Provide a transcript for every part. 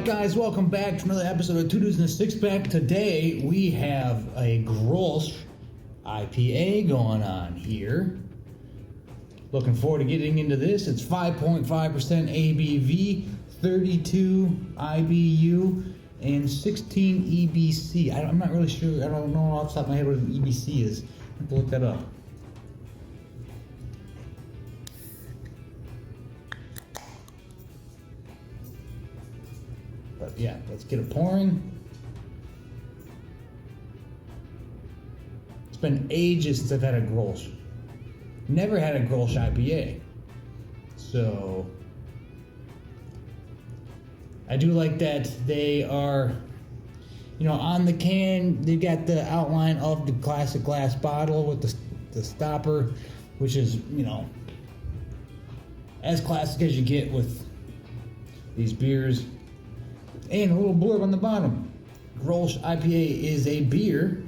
guys, welcome back to another episode of Two Dudes in a Six Pack. Today we have a Grolsch IPA going on here. Looking forward to getting into this. It's 5.5% ABV, 32 IBU, and 16 EBC. I'm not really sure. I don't know off the top of my head what an EBC is. I have to look that up. But yeah, let's get it pouring. It's been ages since I've had a Grolsch. Never had a Grolsch IPA. So I do like that they are, on the can, they've got the outline of the classic glass bottle with the stopper, which is, as classic as you get with these beers. And a little blurb on the bottom. Grolsch IPA is a beer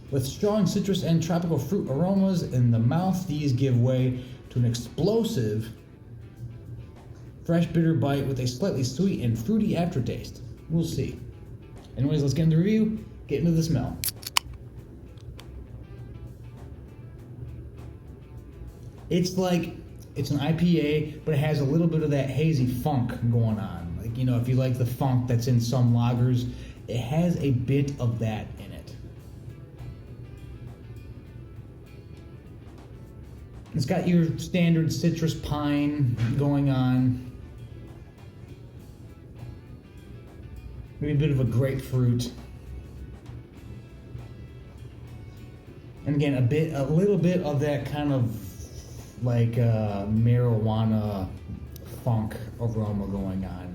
with strong citrus and tropical fruit aromas in the mouth. These give way to an explosive, fresh bitter bite with a slightly sweet and fruity aftertaste. We'll see. Anyways, let's get into the review, get into the smell. It's an IPA, but it has a little bit of that hazy funk going on. If you like the funk that's in some lagers, it has a bit of that in it. It's got your standard citrus pine going on. Maybe a bit of a grapefruit. And again, a little bit of that kind of marijuana funk aroma going on.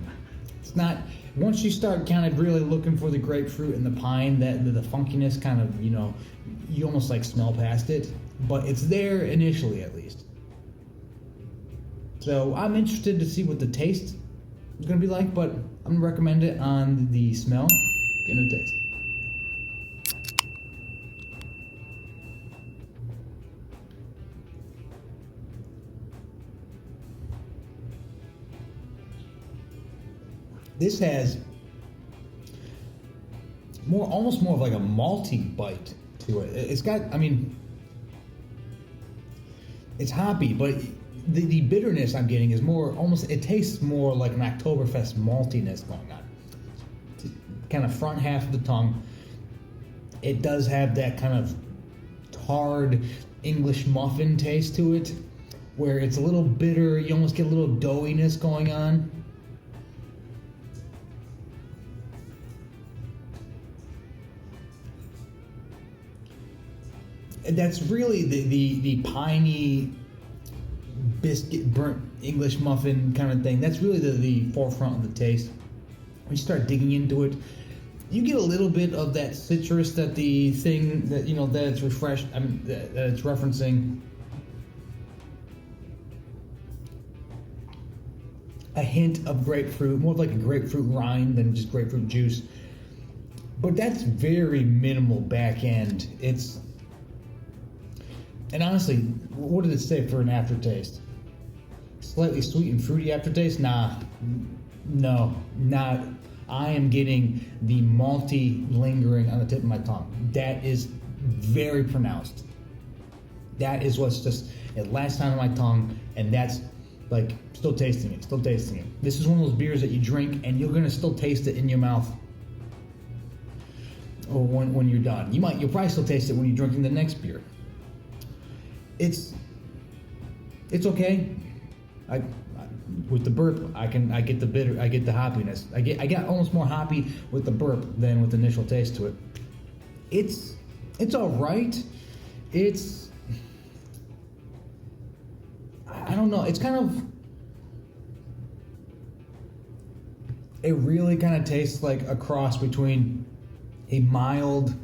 It's not, once you start kind of really looking for the grapefruit and the pine, that the funkiness kind of, you almost smell past it, but it's there initially at least. So I'm interested to see what the taste is going to be like, but I'm going to recommend it on the smell and the taste. This has almost more of like a malty bite to it. It's got, it's hoppy, but the bitterness I'm getting is more, it tastes more like an Oktoberfest maltiness going on. It's kind of front half of the tongue. It does have that kind of hard English muffin taste to it, where it's a little bitter, you almost get a little doughiness going on. That's really the piney biscuit burnt English muffin kind of thing. That's really the forefront of the taste. When you start digging into it, you get a little bit of that citrus that the thing that that it's that it's referencing. A hint of grapefruit, more like a grapefruit rind than just grapefruit juice. But that's very minimal back end. And honestly, what did it say for an aftertaste? Slightly sweet and fruity aftertaste? No, not. I am getting the malty lingering on the tip of my tongue. That is very pronounced. That is what's just, it lasts on my tongue, and that's still tasting it. This is one of those beers that you drink, and you're gonna still taste it in your mouth. Or when you're done. You'll probably still taste it when you're drinking the next beer. It's okay. With the burp, I get the bitter, I get the hoppiness. I get almost more hoppy with the burp than with the initial taste to it. It's all right. I don't know. It's kind of, it really kind of tastes like a cross between a mild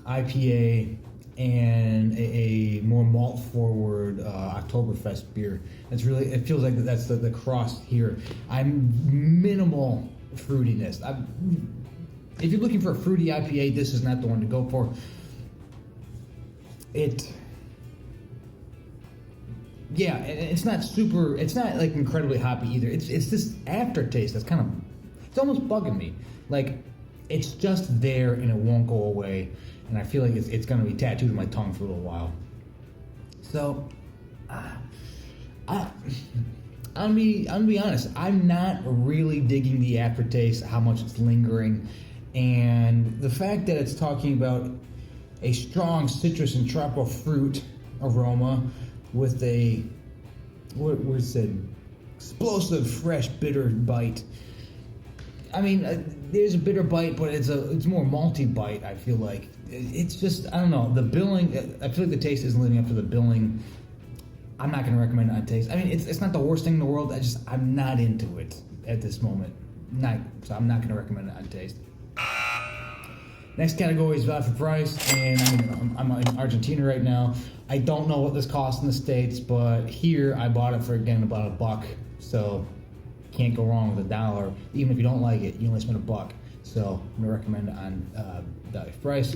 IPA and a more malt-forward Oktoberfest beer. It feels like that's the cross here. I'm minimal fruitiness. If you're looking for a fruity IPA, this is not the one to go for. It's not incredibly hoppy either. It's this aftertaste that's kind of It's almost bugging me. Like, it's just there and it won't go away. And I feel like it's going to be tattooed on my tongue for a little while. So, I'm gonna be honest. I'm not really digging the aftertaste, how much it's lingering, and the fact that it's talking about a strong citrus and tropical fruit aroma with a what was it? Explosive, fresh, bitter bite. I mean, there's a bitter bite, but it's more malty bite. I feel like it's just, I don't know, the billing. I feel like the taste isn't living up to the billing. I'm not going to recommend it on taste. I mean, it's not the worst thing in the world. I'm not into it at this moment. So I'm not going to recommend it on taste. Next category is value for price, and I'm in Argentina right now. I don't know what this costs in the States, but here I bought it for, again, about $1. So can't go wrong with $1. Even if you don't like it, you only spend $1. So I'm going to recommend it on value for price.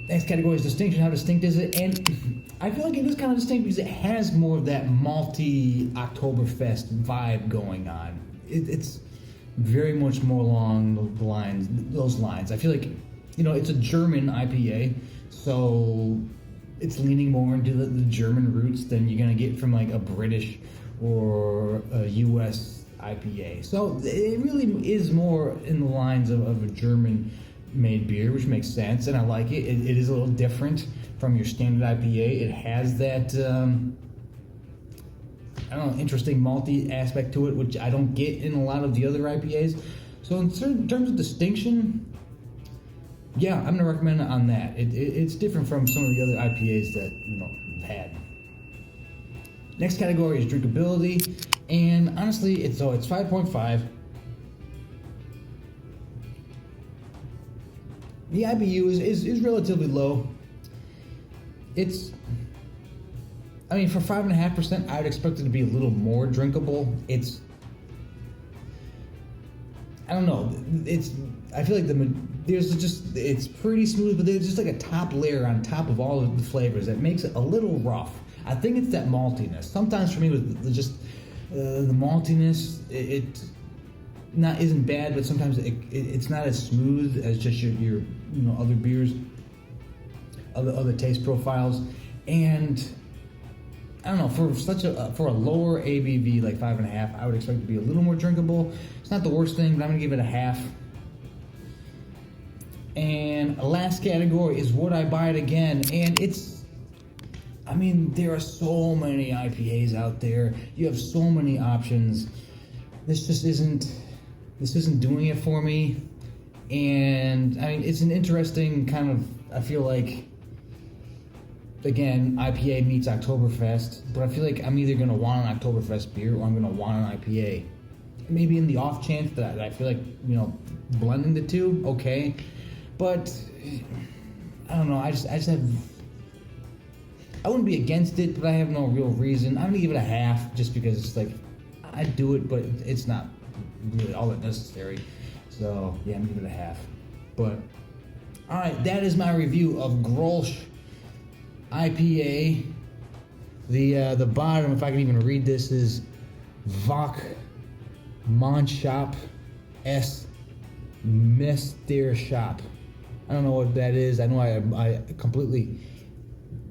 Next category is distinction. How distinct is it? And I feel like it is kind of distinct because it has more of that malty Oktoberfest vibe going on. It's very much more along those lines. I feel like, it's a German IPA, so it's leaning more into the German roots than you're going to get from like a British or a US IPA. So it really is more in the lines of a German made beer, which makes sense, and I like it. It is a little different from your standard IPA. It has that interesting malty aspect to it, which I don't get in a lot of the other IPAs. So in terms of distinction, yeah, I'm gonna recommend it on that. It's different from some of the other IPAs that I've had. Next category is drinkability, and honestly, it's 5.5. The IBU is relatively low. For 5.5%, I would expect it to be a little more drinkable. I don't know. I feel like it's pretty smooth, but there's just like a top layer on top of all of the flavors that makes it a little rough. I think it's that maltiness. Sometimes for me, with just the maltiness, isn't bad, but sometimes it's not as smooth as just your other beers, other taste profiles, and I don't know, for a lower ABV like 5.5, I would expect it to be a little more drinkable. It's not the worst thing, but I'm gonna give it a half. And last category is would I buy it again? And there are so many IPAs out there. You have so many options. This isn't doing it for me. And it's an interesting kind of, I feel like, again, IPA meets Oktoberfest, but I feel like I'm either going to want an Oktoberfest beer or I'm going to want an IPA. Maybe in the off chance that I feel like, blending the two, okay. But, I don't know, I wouldn't be against it, but I have no real reason. I'm going to give it a half just because it's like, I'd do it, but it's not really all that necessary. So, yeah, I'm going to give it a half. But, alright, that is my review of Grolsch IPA. The bottom, if I can even read this, is Vok Manshop S Mesterschap. I don't know what that is. I know I completely,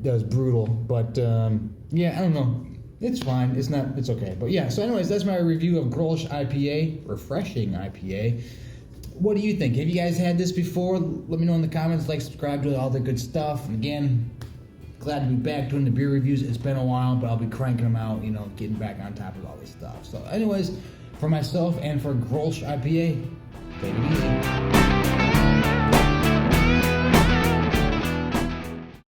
that was brutal, but yeah, I don't know. It's fine. It's okay. But yeah, so anyways, that's my review of Grolsch IPA, refreshing IPA. What do you think? Have you guys had this before? Let me know in the comments. Like, subscribe to all the good stuff. And again, glad to be back doing the beer reviews. It's been a while, but I'll be cranking them out, getting back on top of all this stuff. So anyways, for myself and for Grolsch IPA, take it easy.